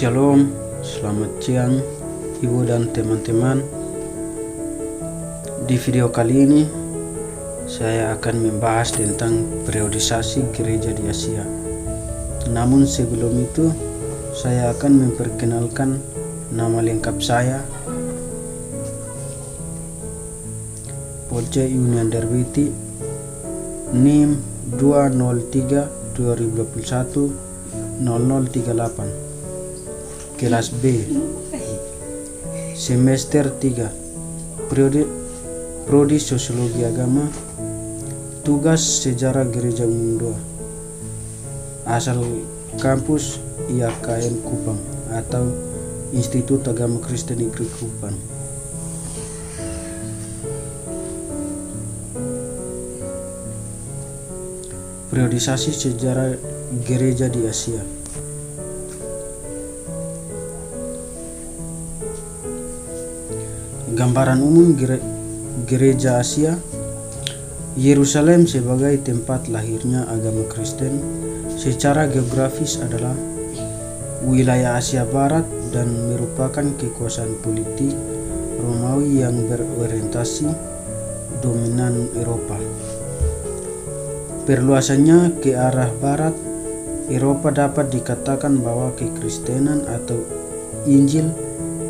Shalom, selamat siang Ibu dan teman-teman. Di video kali ini saya akan membahas tentang periodisasi gereja di Asia. Namun sebelum itu saya akan memperkenalkan nama lengkap saya, Polce Union Derbiti, NIM 203 2021 0038, kelas B, semester 3, Prodi Sosiologi Agama, tugas Sejarah Gereja Umum 2, asal kampus IAKN Kupang atau Institut Agama Kristen Negeri Kupang. Periodisasi sejarah gereja di Asia. Gambaran umum gereja Asia. Yerusalem sebagai tempat lahirnya agama Kristen secara geografis adalah wilayah Asia Barat dan merupakan kekuasaan politik Romawi yang berorientasi dominan Eropa. Perluasannya ke arah barat Eropa dapat dikatakan bahwa kekristenan atau Injil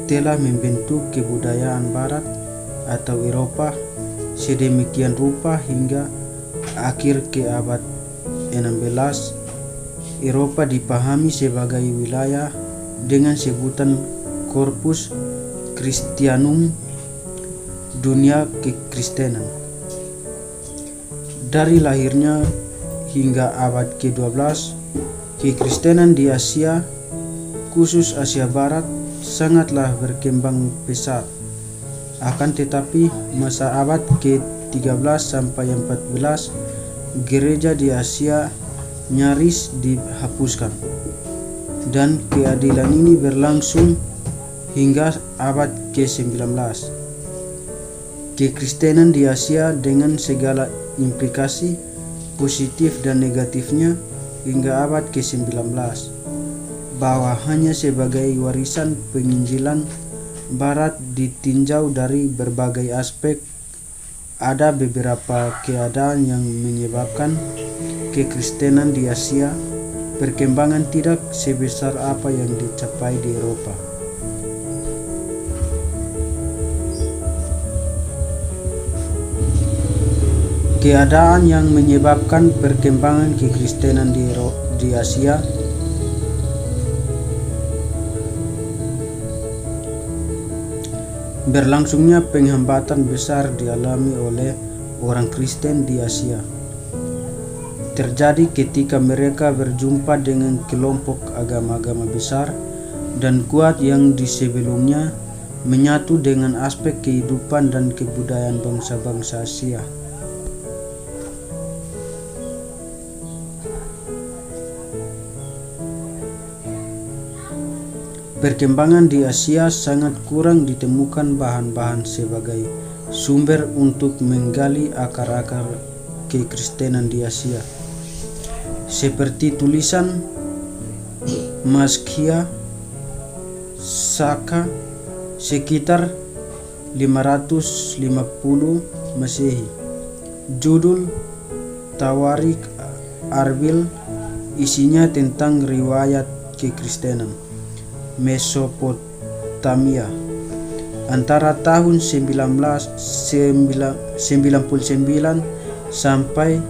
telah membentuk kebudayaan barat atau Eropa sedemikian rupa hingga akhir ke abad 16 Eropa dipahami sebagai wilayah dengan sebutan Corpus Christianum, dunia kekristenan. Dari lahirnya hingga abad ke-12, kekristenan di Asia, khusus Asia Barat, sangatlah berkembang pesat. Akan tetapi masa abad ke-13 sampai 14 gereja di Asia nyaris dihapuskan, dan keadilan ini berlangsung hingga abad ke-19. Kekristenan di Asia dengan segala implikasi positif dan negatifnya hingga abad ke-19 bahwa hanya sebagai warisan penginjilan barat ditinjau dari berbagai aspek. Ada beberapa keadaan yang menyebabkan kekristenan di Asia perkembangan tidak sebesar apa yang dicapai di Eropa. Keadaan yang menyebabkan perkembangan kekristenan di Asia. Berlangsungnya penghambatan besar dialami oleh orang Kristen di Asia. Terjadi ketika mereka berjumpa dengan kelompok agama-agama besar dan kuat yang di sebelumnya menyatu dengan aspek kehidupan dan kebudayaan bangsa-bangsa Asia. Perkembangan di Asia sangat kurang ditemukan bahan-bahan sebagai sumber untuk menggali akar-akar kekristenan di Asia. Seperti tulisan Mazkia Saka sekitar 550 Masehi. Judul Tawarik Arbil isinya tentang riwayat kekristenan Mesopotamia antara tahun 1999 sampai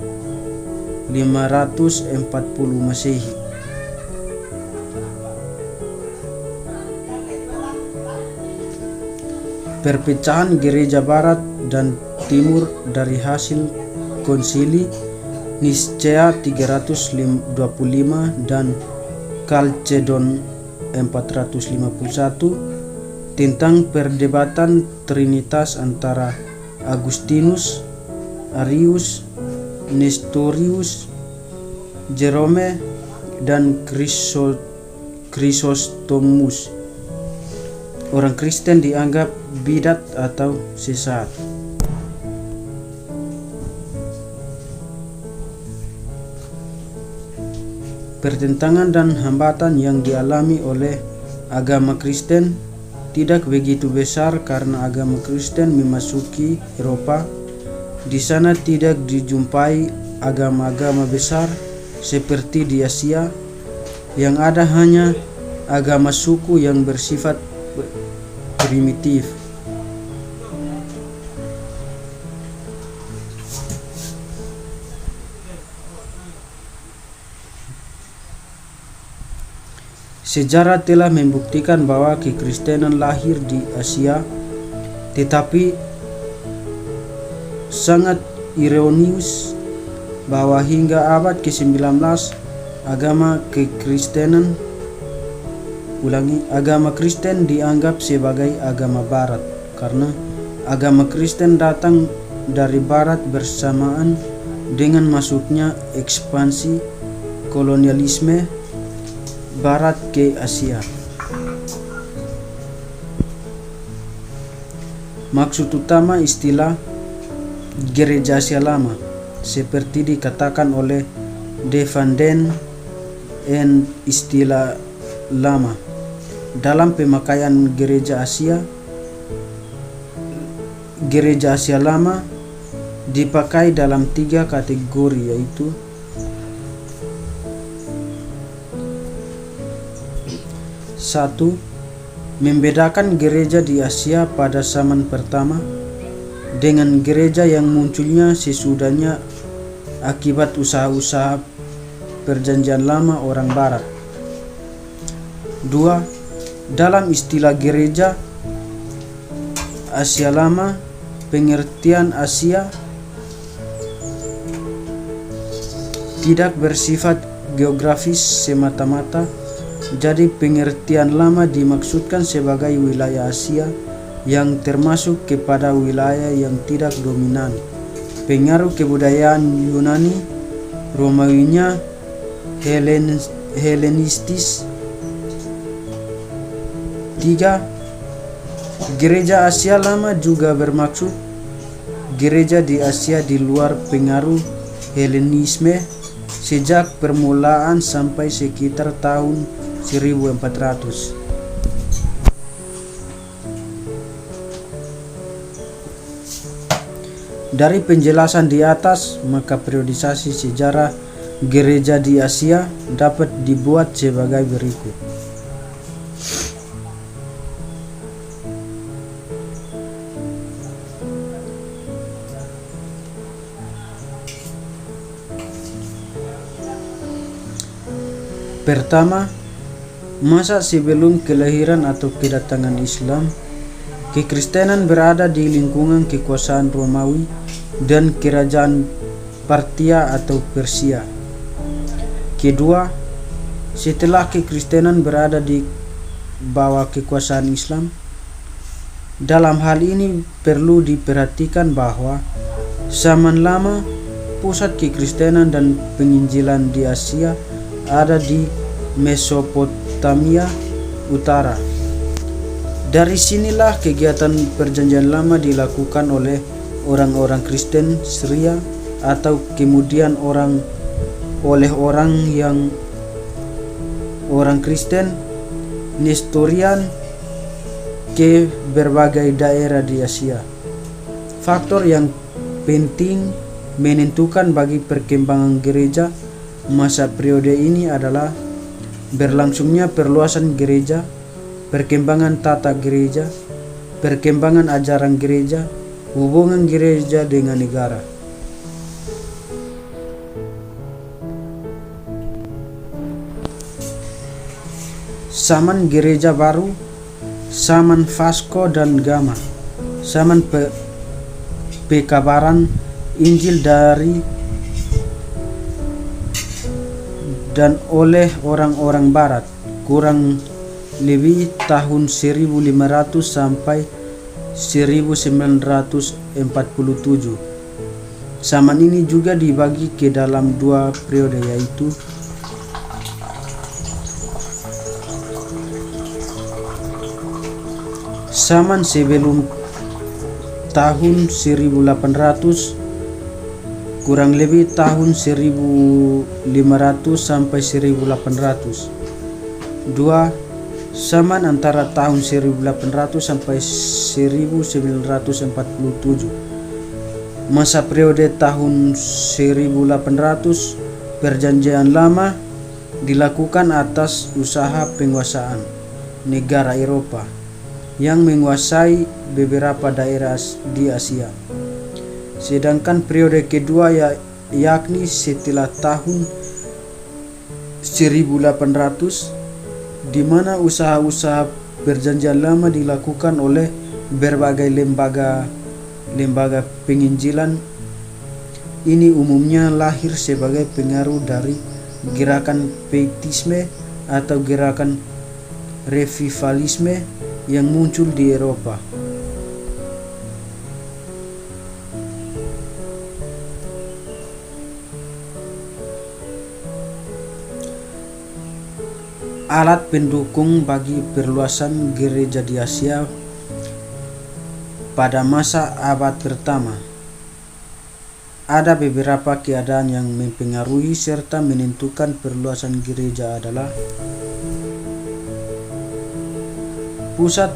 540 Masehi. Perpecahan gereja barat dan timur dari hasil konsili Nicea 325 dan Chalcedon 451 tentang perdebatan Trinitas antara Agustinus, Arius, Nestorius, Jerome, dan Chrysostomus. Orang Kristen dianggap bidat atau sesat. Pertentangan dan hambatan yang dialami oleh agama Kristen tidak begitu besar karena agama Kristen memasuki Eropa. Di sana tidak dijumpai agama-agama besar seperti di Asia. Yang ada hanya agama suku yang bersifat primitif. Sejarah telah membuktikan bahwa kekristenan lahir di Asia, tetapi sangat ironis bahwa hingga abad ke-19 agama Kristen dianggap sebagai agama barat karena agama Kristen datang dari barat bersamaan dengan masuknya ekspansi kolonialisme barat ke Asia. Maksud utama istilah Gereja Asia Lama seperti dikatakan oleh De Van Den en istilah lama dalam pemakaian Gereja Asia Lama dipakai dalam 3 kategori, yaitu satu, membedakan gereja di Asia pada zaman pertama dengan gereja yang munculnya sesudahnya akibat usaha-usaha perjanjian lama orang barat. 2. Dalam istilah Gereja Asia Lama, pengertian Asia tidak bersifat geografis semata-mata. Jadi pengertian lama dimaksudkan sebagai wilayah Asia yang termasuk kepada wilayah yang tidak dominan. Pengaruh kebudayaan Yunani, Romawinya, Helenistis. 3. Gereja Asia Lama juga bermaksud gereja di Asia di luar pengaruh Helenisme sejak permulaan sampai sekitar tahun 1400. Dari penjelasan di atas, maka periodisasi sejarah gereja di Asia dapat dibuat sebagai berikut. Pertama, masa sebelum kelahiran atau kedatangan Islam, kekristenan berada di lingkungan kekuasaan Romawi dan kerajaan Partia atau Persia. Kedua, setelah kekristenan berada di bawah kekuasaan Islam. Dalam hal ini perlu diperhatikan bahwa zaman lama pusat kekristenan dan penginjilan di Asia ada di Mesopotamia Utara. Dari sinilah kegiatan perjanjian lama dilakukan oleh orang-orang Kristen Syria atau kemudian orang Kristen Nestorian ke berbagai daerah di Asia. Faktor yang penting menentukan bagi perkembangan gereja masa periode ini adalah berlangsungnya perluasan gereja, perkembangan tata gereja, perkembangan ajaran gereja, hubungan gereja dengan negara. Zaman gereja baru, zaman Vasco dan Gama, zaman pekabaran Injil dari dan oleh orang-orang barat, kurang lebih tahun 1500 sampai 1947. Zaman ini juga dibagi ke dalam 2 periode, yaitu zaman sebelum tahun 1800 kurang lebih tahun 1500 sampai 1800. 2. zaman antara tahun 1800 sampai 1947. Masa periode tahun 1800, Perjanjian Lama dilakukan atas usaha penguasaan negara Eropa yang menguasai beberapa daerah di Asia. Sedangkan periode kedua yakni setelah tahun 1800, di mana usaha-usaha Perjanjian Lama dilakukan oleh berbagai lembaga penginjilan. Ini umumnya lahir sebagai pengaruh dari gerakan Pietisme atau gerakan revivalisme yang muncul di Eropa. Alat pendukung bagi perluasan gereja di Asia pada masa abad pertama. Ada beberapa keadaan yang mempengaruhi serta menentukan perluasan gereja adalah pusat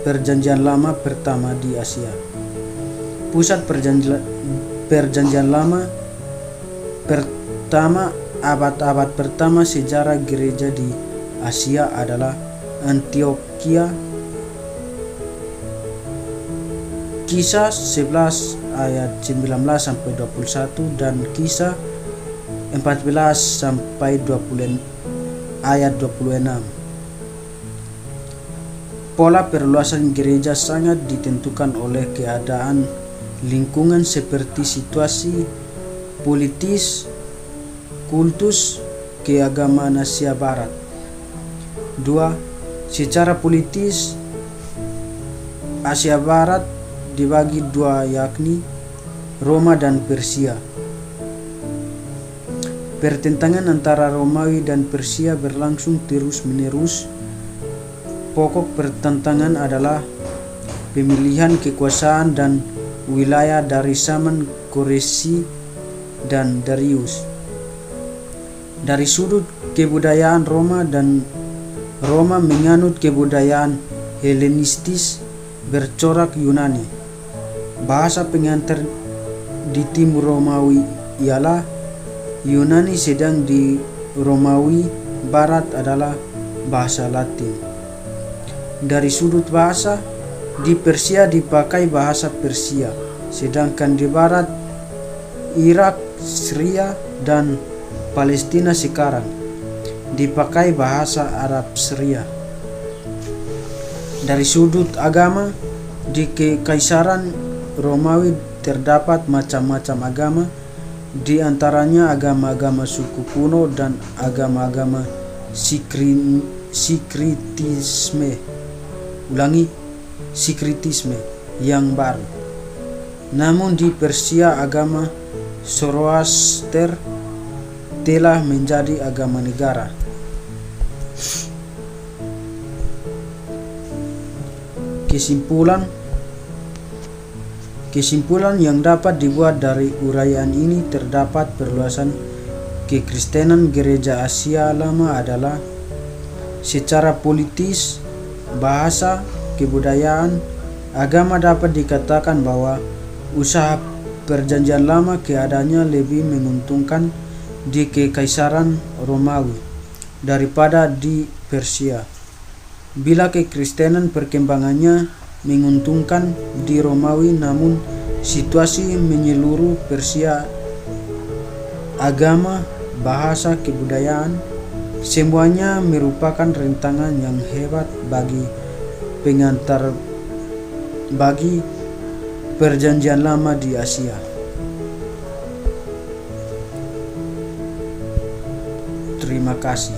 perjanjian lama pertama di Asia. Pusat perjanjian lama pertama, abad-abad pertama sejarah gereja di Asia adalah Antioquia. Kisah 11 ayat 19 sampai 21 dan Kisah 14 sampai 20 ayat 26. Pola perluasan gereja sangat ditentukan oleh keadaan lingkungan seperti situasi politis, kultus, keagamaan Asia Barat. 2. Secara politis, Asia Barat dibagi dua, yakni Roma dan Persia. Pertentangan antara Romawi dan Persia berlangsung terus-menerus. Pokok pertentangan adalah pemilihan kekuasaan dan wilayah dari zaman Koreshi dan Darius. Dari sudut kebudayaan, Roma menganut kebudayaan Helenistis bercorak Yunani. Bahasa pengantar di timur Romawi ialah Yunani, sedang di Romawi Barat adalah bahasa Latin. Dari sudut bahasa, di Persia dipakai bahasa Persia, sedangkan di Barat, Irak, Syria, dan Palestina sekarang dipakai bahasa Arab Syria. Dari sudut agama, di Kekaisaran Romawi terdapat macam-macam agama, di antaranya agama-agama suku kuno dan agama-agama sikritisme yang baru. Namun di Persia agama Zoroaster telah menjadi agama negara. Kesimpulan yang dapat dibuat dari uraian ini, terdapat perluasan kekristenan gereja Asia Lama adalah secara politis, bahasa, kebudayaan, agama. Dapat dikatakan bahwa usaha Perjanjian Lama keadaannya lebih menguntungkan di Kekaisaran Romawi daripada di Persia. Bila kekristenan perkembangannya menguntungkan di Romawi, namun situasi menyeluruh Persia, agama, bahasa, kebudayaan, semuanya merupakan rintangan yang hebat bagi Perjanjian Lama di Asia. Terima kasih.